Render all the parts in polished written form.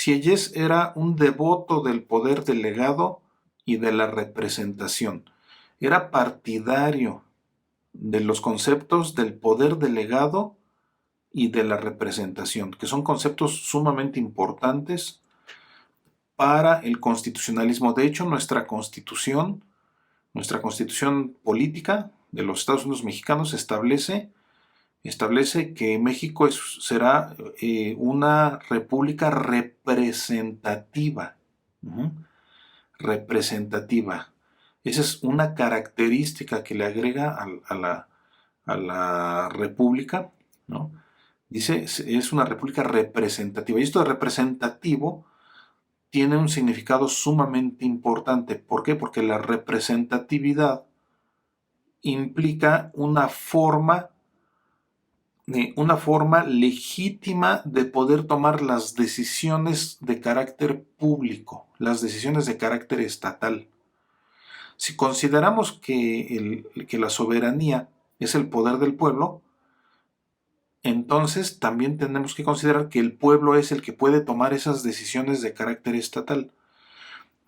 Sieyès era un devoto del poder delegado y de la representación. Era partidario de los conceptos del poder delegado y de la representación, que son conceptos sumamente importantes para el constitucionalismo. De hecho, nuestra constitución política de los Estados Unidos mexicanos establece que México será una república representativa. Uh-huh. Representativa. Esa es una característica que le agrega a la república, ¿no? Dice, es una república representativa. Y esto de representativo tiene un significado sumamente importante. ¿Por qué? Porque la representatividad implica una forma legítima de poder tomar las decisiones de carácter público, las decisiones de carácter estatal. Si consideramos que la soberanía es el poder del pueblo, entonces también tenemos que considerar que el pueblo es el que puede tomar esas decisiones de carácter estatal.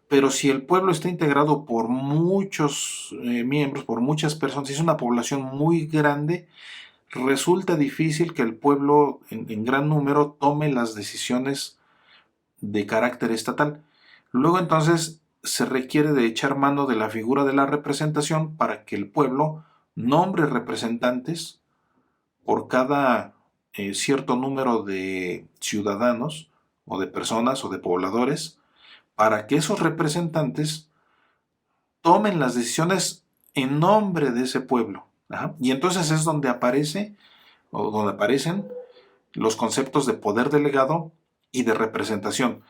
Pero si el pueblo está integrado por muchos miembros, por muchas personas, si es una población muy grande, resulta difícil que el pueblo en gran número tome las decisiones de carácter estatal. Luego entonces se requiere de echar mano de la figura de la representación para que el pueblo nombre representantes por cada cierto número de ciudadanos o de personas o de pobladores, para que esos representantes tomen las decisiones en nombre de ese pueblo. Ajá. Y entonces es donde aparecen los conceptos de poder delegado y de representación,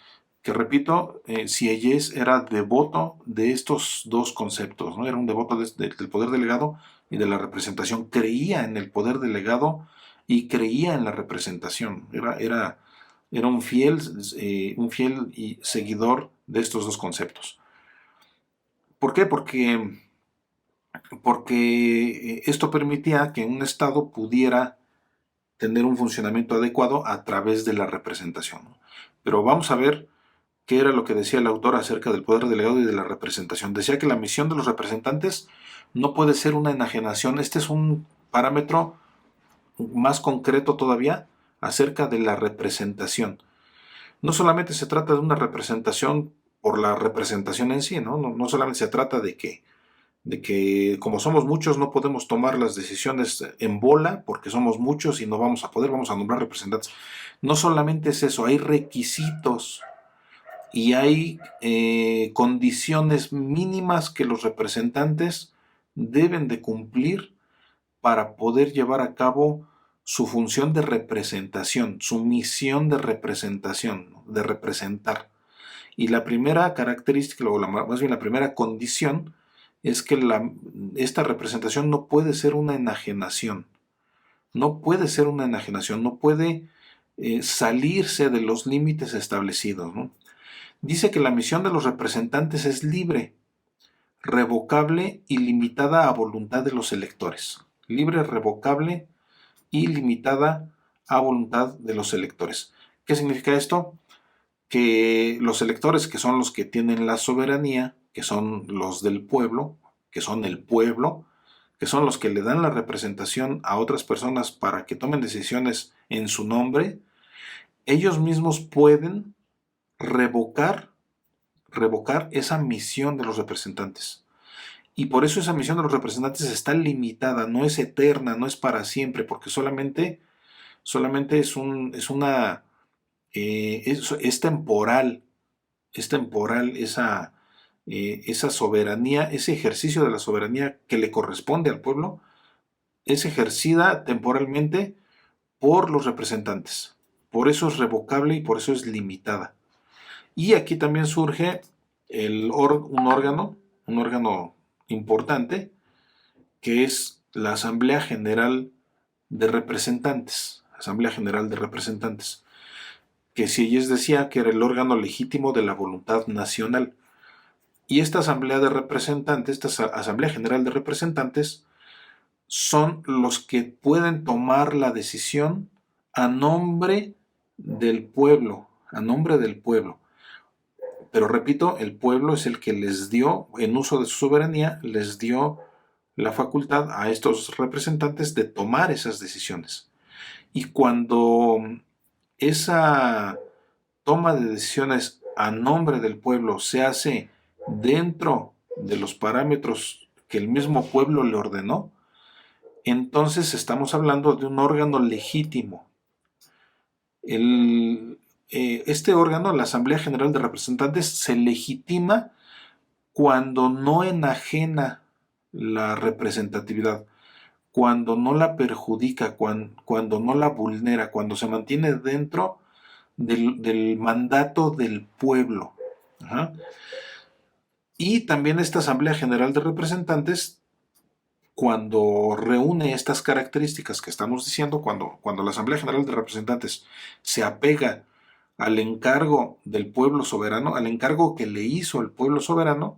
que repito, Sieyès era devoto de estos dos conceptos, ¿no? Era un devoto del poder delegado y de la representación, creía en el poder delegado y creía en la representación, era un fiel y seguidor de estos dos conceptos. ¿Por qué? Porque esto permitía que un Estado pudiera tener un funcionamiento adecuado a través de la representación. Pero vamos a ver qué era lo que decía el autor acerca del poder delegado y de la representación. Decía que la misión de los representantes no puede ser una enajenación. Este es un parámetro más concreto todavía acerca de la representación. No solamente se trata de una representación por la representación en sí, ¿no? No solamente se trata de que como somos muchos no podemos tomar las decisiones en bola porque somos muchos y no vamos a poder, vamos a nombrar representantes. No solamente es eso, hay requisitos y hay condiciones mínimas que los representantes deben de cumplir para poder llevar a cabo su función de representación, su misión de representación, de representar. Y la primera característica, o más bien la primera condición, es que esta representación no puede ser una enajenación. No puede ser una enajenación, no puede salirse de los límites establecidos, ¿no? Dice que la misión de los representantes es libre, revocable y limitada a voluntad de los electores. Libre, revocable y limitada a voluntad de los electores. ¿Qué significa esto? Que los electores, que son los que tienen la soberanía, que son los del pueblo, que son el pueblo, que son los que le dan la representación a otras personas para que tomen decisiones en su nombre, ellos mismos pueden revocar esa misión de los representantes. Y por eso esa misión de los representantes está limitada, no es eterna, no es para siempre, porque solamente es temporal, esa soberanía, ese ejercicio de la soberanía que le corresponde al pueblo, es ejercida temporalmente por los representantes. Por eso es revocable y por eso es limitada. Y aquí también surge un órgano importante, que es la Asamblea General de Representantes. Asamblea General de Representantes. Que Sieyès decía que era el órgano legítimo de la voluntad nacional. Y esta Asamblea de Representantes, esta Asamblea General de Representantes, son los que pueden tomar la decisión a nombre del pueblo, a nombre del pueblo. Pero repito, el pueblo es el que les dio, en uso de su soberanía, les dio la facultad a estos representantes de tomar esas decisiones. Y cuando esa toma de decisiones a nombre del pueblo se hace dentro de los parámetros que el mismo pueblo le ordenó, entonces estamos hablando de un órgano legítimo. Este órgano, la Asamblea General de Representantes, se legitima cuando no enajena la representatividad, cuando no la perjudica, cuando no la vulnera, cuando se mantiene dentro del mandato del pueblo. Ajá. Y también esta Asamblea General de Representantes, cuando reúne estas características que estamos diciendo, cuando la Asamblea General de Representantes se apega al encargo del pueblo soberano, al encargo que le hizo el pueblo soberano,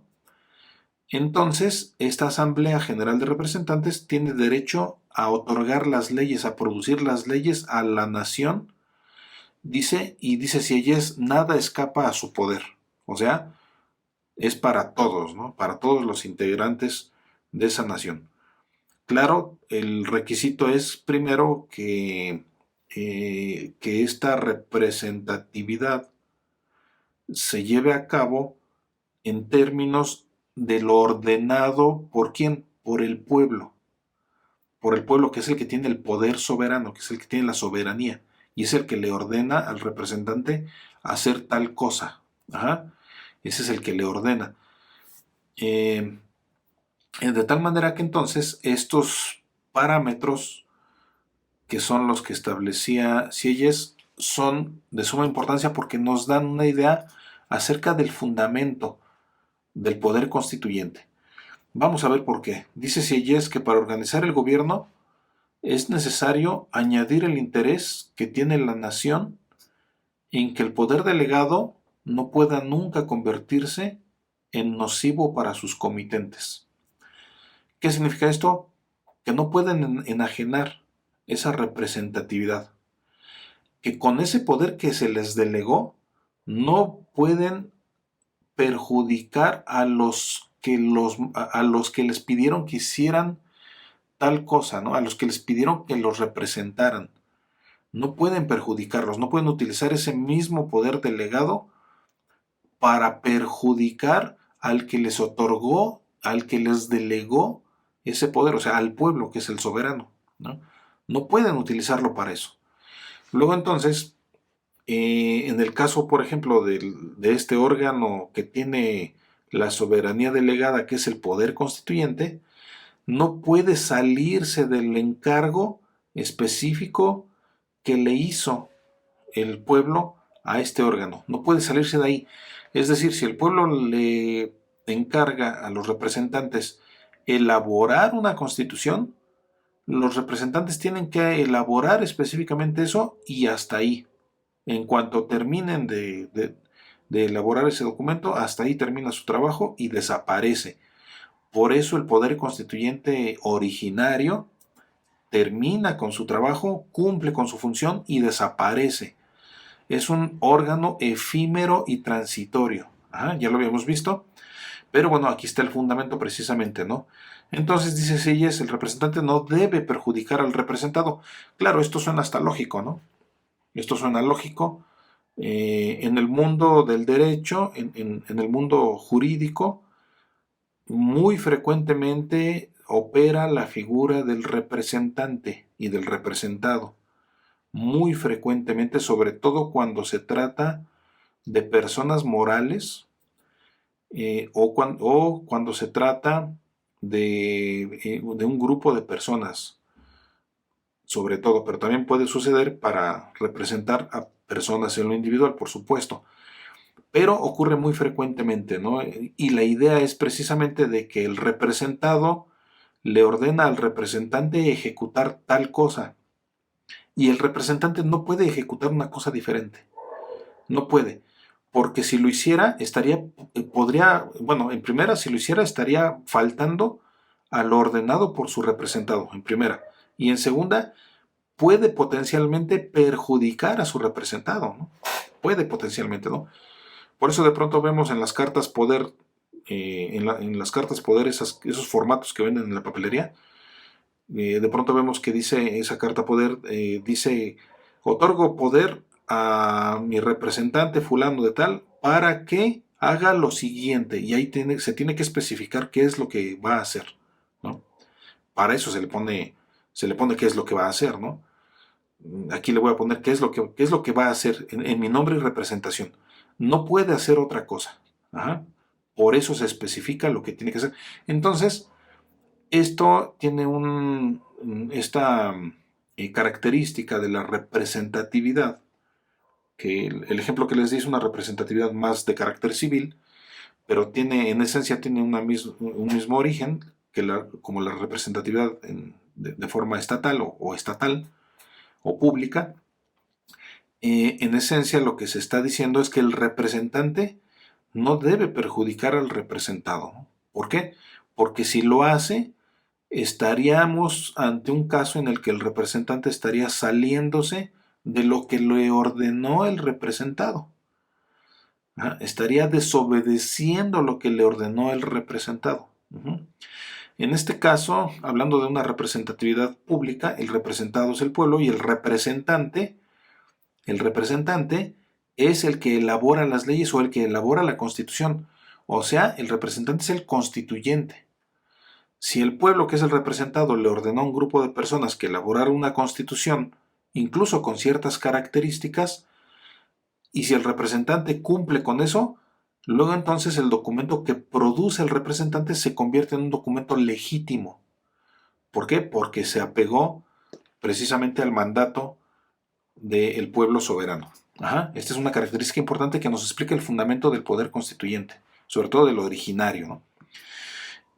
entonces esta Asamblea General de Representantes tiene derecho a otorgar las leyes, a producir las leyes a la nación, dice si ella es, nada escapa a su poder. O sea, es para todos, ¿no? Para todos los integrantes de esa nación. Claro, el requisito es primero que esta representatividad se lleve a cabo en términos de lo ordenado por quién, por el pueblo que es el que tiene el poder soberano, que es el que tiene la soberanía, y es el que le ordena al representante hacer tal cosa. Ajá. Ese es el que le ordena. De tal manera que entonces estos parámetros, que son los que establecía Sieyès, son de suma importancia porque nos dan una idea acerca del fundamento del poder constituyente. Vamos a ver por qué. Dice Sieyès que para organizar el gobierno es necesario añadir el interés que tiene la nación en que el poder delegado no pueda nunca convertirse en nocivo para sus comitentes. ¿Qué significa esto? Que no pueden enajenar esa representatividad, que con ese poder que se les delegó no pueden perjudicar a los que les pidieron que hicieran tal cosa, ¿no? A los que les pidieron que los representaran. No pueden perjudicarlos, no pueden utilizar ese mismo poder delegado para perjudicar al que les otorgó, al que les delegó ese poder, o sea, al pueblo que es el soberano, ¿no? No pueden utilizarlo para eso. Luego entonces, en el caso, por ejemplo, de este órgano que tiene la soberanía delegada, que es el poder constituyente, no puede salirse del encargo específico que le hizo el pueblo a este órgano. No puede salirse de ahí. Es decir, si el pueblo le encarga a los representantes elaborar una constitución, los representantes tienen que elaborar específicamente eso y hasta ahí. En cuanto terminen de elaborar ese documento, hasta ahí termina su trabajo y desaparece. Por eso el poder constituyente originario termina con su trabajo, cumple con su función y desaparece. Es un órgano efímero y transitorio. Ya lo habíamos visto. Pero bueno, aquí está el fundamento precisamente, ¿no? Entonces dice Sieyès, el representante no debe perjudicar al representado. Claro, esto suena hasta lógico, ¿no? Esto suena lógico. En el mundo del derecho, en el mundo jurídico, muy frecuentemente opera la figura del representante y del representado. Muy frecuentemente, sobre todo cuando se trata de personas morales, o cuando se trata de un grupo de personas, sobre todo, pero también puede suceder para representar a personas en lo individual, por supuesto, pero ocurre muy frecuentemente, ¿no? Y la idea es precisamente de que el representado le ordena al representante ejecutar tal cosa, y el representante no puede ejecutar una cosa diferente, no puede. Porque si lo hiciera, en primera, si lo hiciera, estaría faltando a lo ordenado por su representado, en primera. Y en segunda, puede potencialmente perjudicar a su representado, ¿no? puede potencialmente, ¿no? Por eso de pronto vemos en las cartas poder, en las cartas poder esos formatos que venden en la papelería, de pronto vemos que dice esa carta poder, dice, otorgo poder a mi representante fulano de tal para que haga lo siguiente, y ahí se tiene que especificar qué es lo que va a hacer, ¿no? Para eso se le pone qué es lo que va a hacer, ¿no? Aquí le voy a poner qué es lo que va a hacer en mi nombre y representación. No puede hacer otra cosa. Ajá. Por eso se especifica lo que tiene que hacer. Entonces, esto tiene esta característica de la representatividad, que el ejemplo que les di es una representatividad más de carácter civil, pero en esencia tiene un mismo origen como la representatividad de forma estatal o estatal o pública. En esencia lo que se está diciendo es que el representante no debe perjudicar al representado, ¿no? ¿Por qué? Porque si lo hace, estaríamos ante un caso en el que el representante estaría saliéndose de lo que le ordenó el representado. ¿Ah? Estaría desobedeciendo lo que le ordenó el representado. En este caso, hablando de una representatividad pública, el representado es el pueblo y el representante es el que elabora las leyes o el que elabora la constitución. O sea, el representante es el constituyente. Si el pueblo, que es el representado, le ordenó a un grupo de personas que elaborara una constitución, incluso con ciertas características, y si el representante cumple con eso, luego entonces el documento que produce el representante se convierte en un documento legítimo. ¿Por qué? Porque se apegó precisamente al mandato del pueblo soberano. Esta es una característica importante que nos explica el fundamento del poder constituyente, sobre todo del originario, ¿no?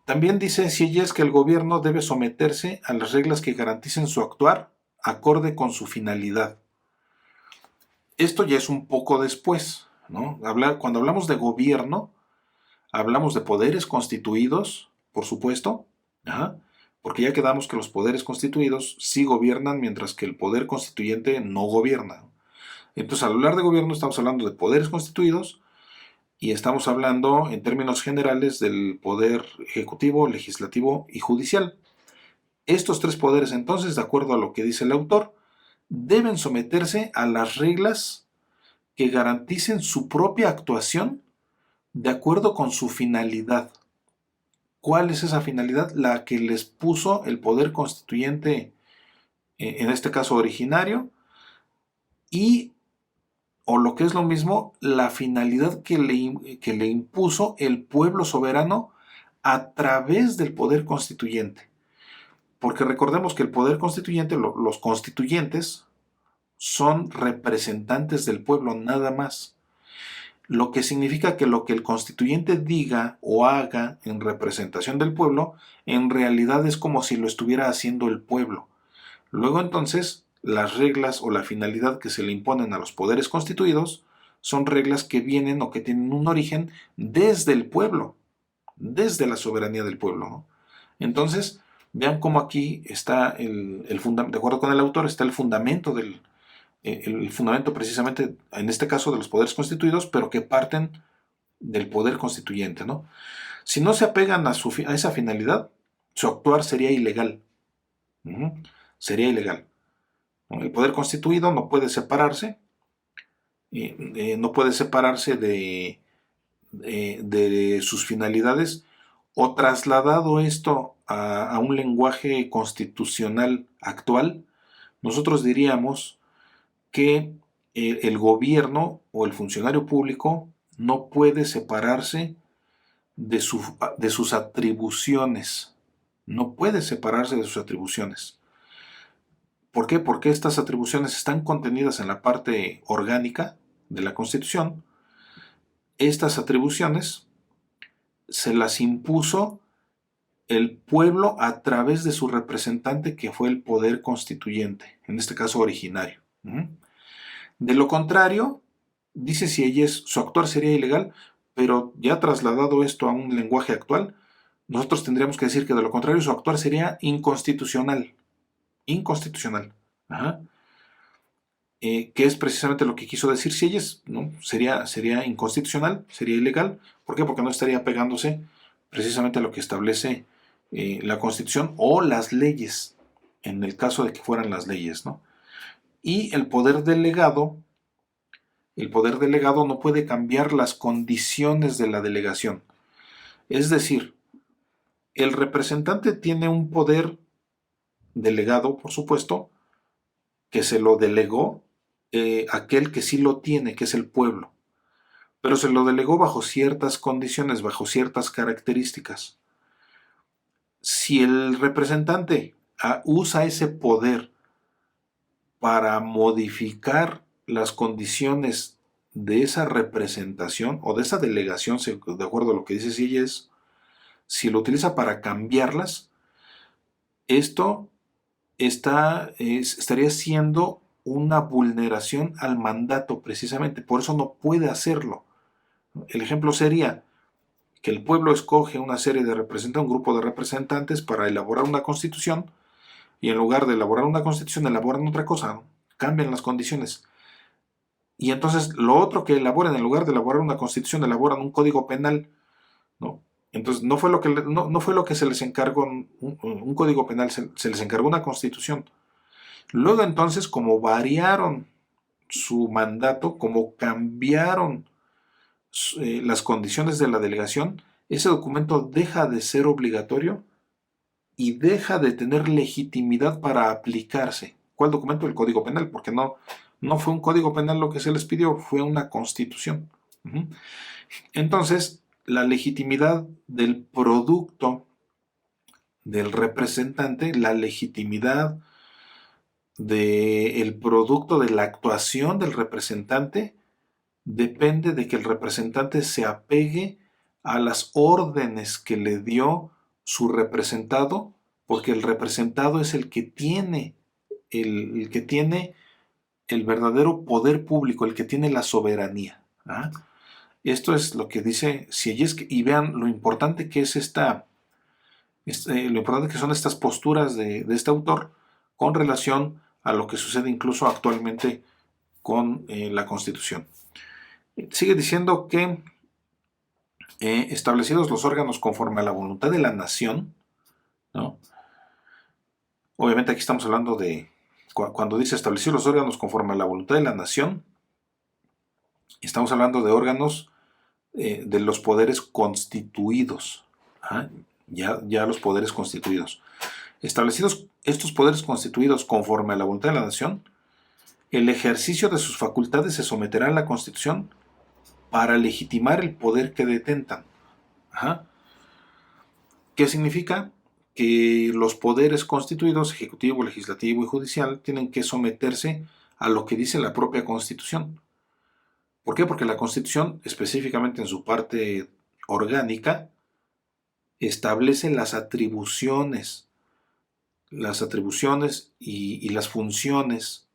También dice Sieyès que el gobierno debe someterse a las reglas que garanticen su actuar acorde con su finalidad. Esto ya es un poco después, ¿no? Cuando hablamos de gobierno, hablamos de poderes constituidos, por supuesto, porque ya quedamos que los poderes constituidos sí gobiernan, mientras que el poder constituyente no gobierna. Entonces, al hablar de gobierno estamos hablando de poderes constituidos y estamos hablando en términos generales del poder ejecutivo, legislativo y judicial. Estos tres poderes, entonces, de acuerdo a lo que dice el autor, deben someterse a las reglas que garanticen su propia actuación de acuerdo con su finalidad. ¿Cuál es esa finalidad? La que les puso el poder constituyente, en este caso originario, y, o lo que es lo mismo, la finalidad que le impuso el pueblo soberano a través del poder constituyente. Porque recordemos que el poder constituyente, los constituyentes, son representantes del pueblo, nada más. Lo que significa que lo que el constituyente diga o haga en representación del pueblo, en realidad es como si lo estuviera haciendo el pueblo. Luego entonces, las reglas o la finalidad que se le imponen a los poderes constituidos son reglas que vienen o que tienen un origen desde el pueblo, desde la soberanía del pueblo, ¿no? Entonces, vean cómo aquí está de acuerdo con el autor, está el fundamento precisamente, en este caso, de los poderes constituidos, pero que parten del poder constituyente, ¿no? Si no se apegan a esa finalidad, su actuar sería ilegal. Sería ilegal. El poder constituido no puede separarse, de sus finalidades, o trasladado esto a un lenguaje constitucional actual, nosotros diríamos que el gobierno o el funcionario público no puede separarse de sus atribuciones. No puede separarse de sus atribuciones. ¿Por qué? Porque estas atribuciones están contenidas en la parte orgánica de la Constitución. Estas atribuciones se las impuso el pueblo a través de su representante, que fue el poder constituyente, en este caso originario. De lo contrario, dice Sieyès, su actuar sería ilegal, pero ya trasladado esto a un lenguaje actual, nosotros tendríamos que decir que de lo contrario su actuar sería inconstitucional. Inconstitucional. que es precisamente lo que quiso decir Sieyes, ¿no? Sería inconstitucional, sería ilegal. ¿Por qué? Porque no estaría pegándose precisamente a lo que establece la Constitución o las leyes, en el caso de que fueran las leyes, ¿no? Y el poder delegado no puede cambiar las condiciones de la delegación. Es decir, el representante tiene un poder delegado, por supuesto, que se lo delegó aquel que sí lo tiene, que es el pueblo. Pero se lo delegó bajo ciertas condiciones, bajo ciertas características. Si el representante usa ese poder para modificar las condiciones de esa representación o de esa delegación, de acuerdo a lo que dice Sieyes, si lo utiliza para cambiarlas, esto estaría siendo una vulneración al mandato precisamente, por eso no puede hacerlo. El ejemplo sería que el pueblo escoge una serie de representantes, un grupo de representantes para elaborar una constitución, y en lugar de elaborar una constitución elaboran otra cosa, ¿no? Cambian las condiciones. Y entonces lo otro que elaboran, en lugar de elaborar una constitución, elaboran un código penal, ¿no? Entonces no fue lo que se les encargó un código penal, se les encargó una constitución. Luego entonces, como variaron su mandato, como cambiaron las condiciones de la delegación, ese documento deja de ser obligatorio y deja de tener legitimidad para aplicarse. ¿Cuál documento? El Código Penal, porque no fue un Código Penal lo que se les pidió, fue una constitución. Entonces, la legitimidad del producto del representante, la legitimidad del producto de la actuación del representante, depende de que el representante se apegue a las órdenes que le dio su representado, porque el representado es el que tiene el que tiene el verdadero poder público, el que tiene la soberanía. ¿Ah? Esto es lo que dice Sieyes, y vean lo importante que es lo importante que son estas posturas de este autor con relación a lo que sucede incluso actualmente con la Constitución. Sigue diciendo que establecidos los órganos conforme a la voluntad de la nación, ¿no? Obviamente aquí estamos hablando de, cuando dice establecer los órganos conforme a la voluntad de la nación, estamos hablando de órganos de los poderes constituidos. ¿Ah? Ya los poderes constituidos. Establecidos estos poderes constituidos conforme a la voluntad de la nación, el ejercicio de sus facultades se someterá a la Constitución para legitimar el poder que detentan. Ajá. ¿Qué significa? Que los poderes constituidos, ejecutivo, legislativo y judicial, tienen que someterse a lo que dice la propia Constitución. ¿Por qué? Porque la Constitución, específicamente en su parte orgánica, establece las atribuciones y las funciones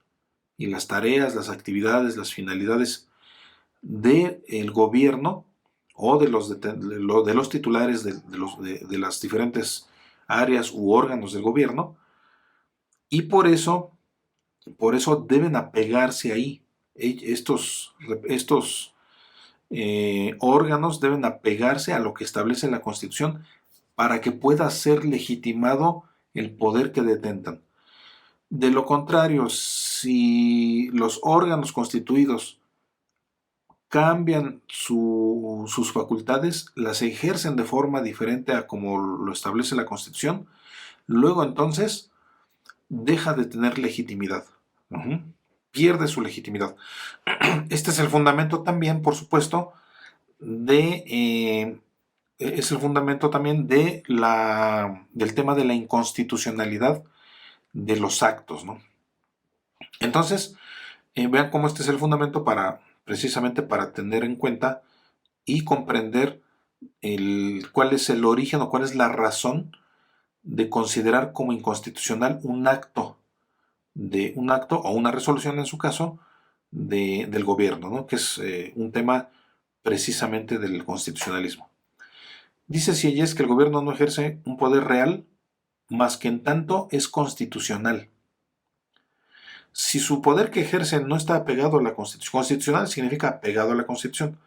y las tareas, las actividades, las finalidades del gobierno o de los titulares de las diferentes áreas u órganos del gobierno, y por eso deben apegarse ahí. Estos órganos deben apegarse a lo que establece la Constitución para que pueda ser legitimado el poder que detentan. De lo contrario, si los órganos constituidos cambian sus facultades, las ejercen de forma diferente a como lo establece la Constitución, luego entonces deja de tener legitimidad. Pierde su legitimidad. Este es el fundamento también, por supuesto, es el fundamento también del tema de la inconstitucionalidad de los actos, ¿no? Entonces, vean cómo este es el fundamento precisamente para tener en cuenta y comprender cuál es el origen o cuál es la razón de considerar como inconstitucional un acto o una resolución en su caso del gobierno, ¿no? Que es un tema precisamente del constitucionalismo. Dice Sieyes que el gobierno no ejerce un poder real más que en tanto es constitucional. Si su poder que ejerce no está apegado a la Constitución, constitucional significa apegado a la Constitución.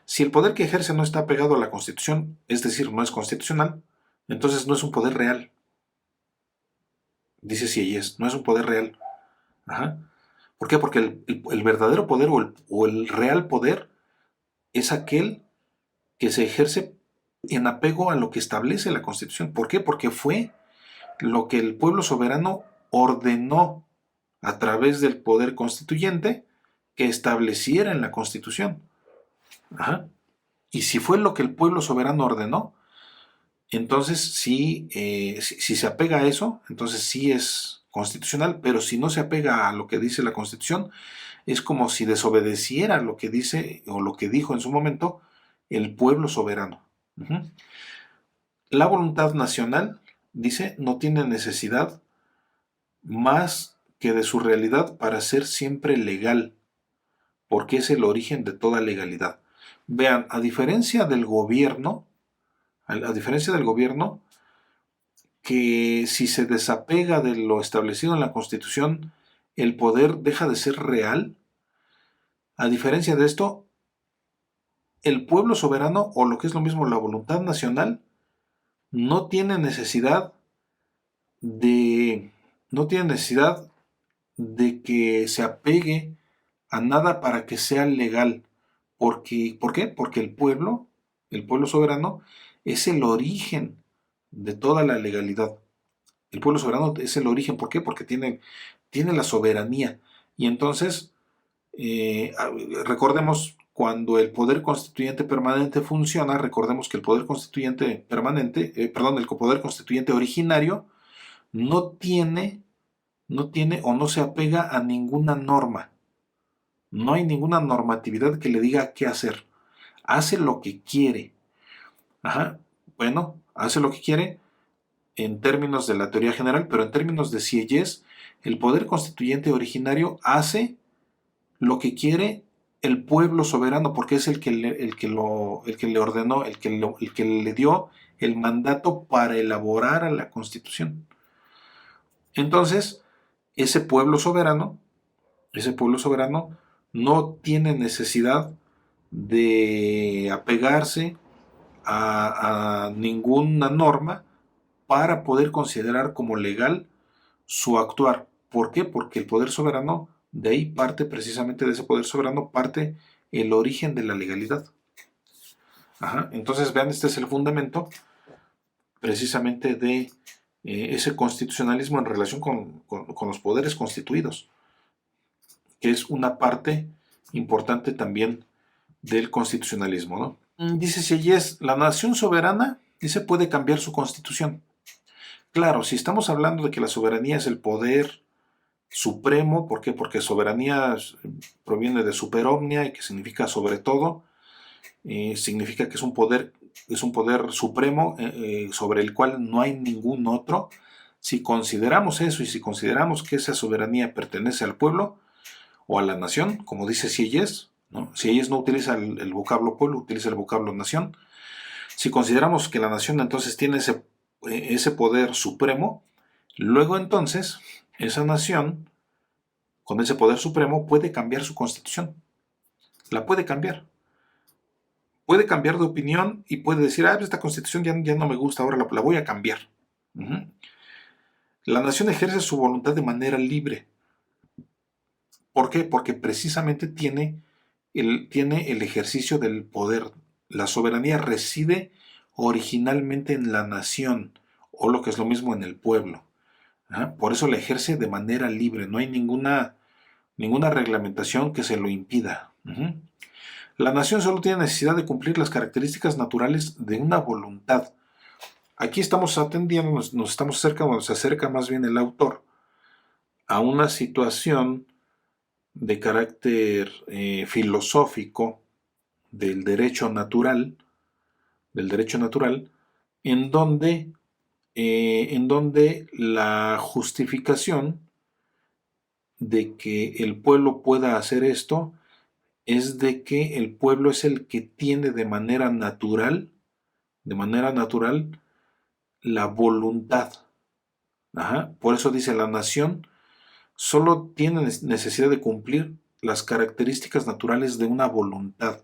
Si el poder que ejerce no está apegado a la Constitución, es decir, no es constitucional, entonces no es un poder real. Dice Sieyès, no es un poder real. Ajá. ¿Por qué? Porque el verdadero poder o el real poder es aquel que se ejerce en apego a lo que establece la Constitución. ¿Por qué? Porque fue lo que el pueblo soberano ordenó a través del poder constituyente que estableciera en la Constitución. Ajá. Y si fue lo que el pueblo soberano ordenó, entonces sí, si se apega a eso, entonces sí es constitucional, pero si no se apega a lo que dice la Constitución, es como si desobedeciera lo que dice o lo que dijo en su momento el pueblo soberano. Ujú. La voluntad nacional, dice, no tiene necesidad más que de su realidad para ser siempre legal, porque es el origen de toda legalidad. Vean, a diferencia del gobierno, que si se desapega de lo establecido en la Constitución, el poder deja de ser real. A diferencia de esto, el pueblo soberano, o lo que es lo mismo la voluntad nacional, no tiene necesidad de, no tiene necesidad de que se apegue a nada para que sea legal. ¿Por qué? Porque el pueblo soberano, es el origen de toda la legalidad. El pueblo soberano es el origen. ¿Por qué? Porque tiene la soberanía. Y entonces, recordemos, cuando el poder constituyente permanente funciona, recordemos que el poder constituyente permanente, el poder constituyente originario, no tiene o no se apega a ninguna norma. No hay ninguna normatividad que le diga qué hacer. Hace lo que quiere. Ajá. Bueno, hace lo que quiere en términos de la teoría general, pero en términos de Sieyès, el poder constituyente originario hace lo que quiere el pueblo soberano, porque es el que le ordenó, el que le dio el mandato para elaborar a la Constitución. Entonces, ese pueblo soberano, ese pueblo soberano no tiene necesidad de apegarse a ninguna norma para poder considerar como legal su actuar. ¿Por qué? Porque el poder soberano, de ahí parte, precisamente de ese poder soberano, parte el origen de la legalidad. Ajá. Entonces, vean, este es el fundamento precisamente de ese constitucionalismo en relación con los poderes constituidos, que es una parte importante también del constitucionalismo, ¿no? Dice Sieyès, la nación soberana, dice, puede cambiar su constitución. Claro, si estamos hablando de que la soberanía es el poder supremo, ¿por qué? Porque soberanía proviene de super omnia y que significa sobre todo, significa que es un poder supremo sobre el cual no hay ningún otro. Si consideramos eso y si consideramos que esa soberanía pertenece al pueblo o a la nación, como dice Sieyès, ¿no? Sieyès no utiliza el vocablo pueblo, utiliza el vocablo nación. Si consideramos que la nación entonces tiene ese poder supremo, luego entonces esa nación, con ese poder supremo, puede cambiar su constitución. La puede cambiar. Puede cambiar de opinión y puede decir, esta constitución ya no me gusta, ahora la voy a cambiar. Uh-huh. La nación ejerce su voluntad de manera libre. ¿Por qué? Porque precisamente tiene el ejercicio del poder. La soberanía reside originalmente en la nación, o lo que es lo mismo en el pueblo. ¿Ah? Por eso la ejerce de manera libre, no hay ninguna reglamentación que se lo impida. Uh-huh. La nación solo tiene necesidad de cumplir las características naturales de una voluntad. Aquí estamos atendiendo, se acerca más bien el autor a una situación de carácter filosófico del derecho natural, en donde la justificación de que el pueblo pueda hacer esto es de que el pueblo es el que tiene de manera natural, la voluntad. Ajá. Por eso dice, la nación solo tiene necesidad de cumplir las características naturales de una voluntad.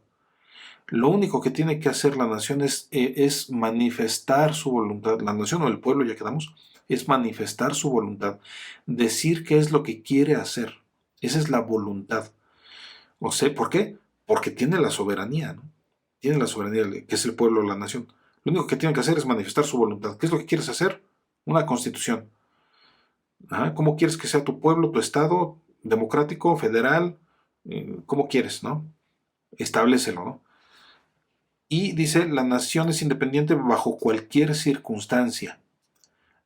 Lo único que tiene que hacer la nación es manifestar su voluntad. La nación o el pueblo, ya quedamos, es manifestar su voluntad, decir qué es lo que quiere hacer. Esa es la voluntad. O sea, ¿por qué? Porque tiene la soberanía, ¿no? Tiene la soberanía, que es el pueblo o la nación. Lo único que tiene que hacer es manifestar su voluntad. ¿Qué es lo que quieres hacer? Una constitución. Ajá. ¿Cómo quieres que sea tu pueblo, tu estado, democrático, federal? ¿Cómo quieres, no? Establécelo, ¿no? Y dice, la nación es independiente bajo cualquier circunstancia.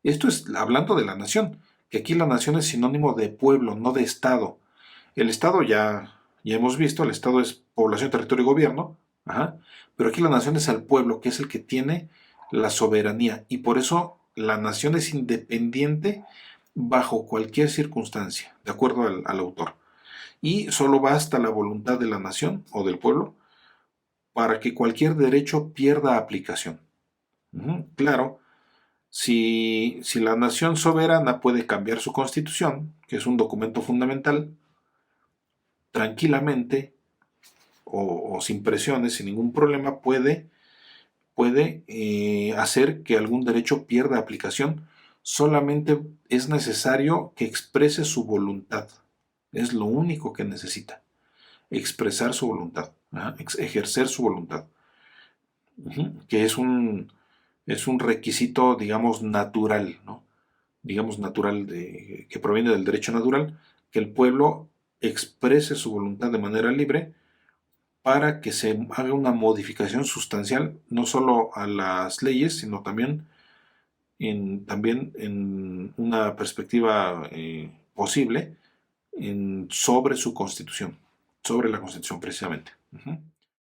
Esto es hablando de la nación, que aquí la nación es sinónimo de pueblo, no de estado. El estado ya hemos visto, el estado es población, territorio y gobierno, ajá, pero aquí la nación es el pueblo, que es el que tiene la soberanía, y por eso la nación es independiente bajo cualquier circunstancia, de acuerdo al autor. Y solo basta la voluntad de la nación o del pueblo para que cualquier derecho pierda aplicación. Claro, si la nación soberana puede cambiar su constitución, que es un documento fundamental, tranquilamente o sin presiones, sin ningún problema, puede hacer que algún derecho pierda aplicación. Solamente es necesario que exprese su voluntad. Es lo único que necesita. Expresar su voluntad, ejercer su voluntad, que es un requisito, digamos, natural, ¿no? Digamos, natural, que proviene del derecho natural, que el pueblo exprese su voluntad de manera libre para que se haga una modificación sustancial, no solo a las leyes, sino también en una perspectiva posible sobre su constitución, sobre la constitución precisamente.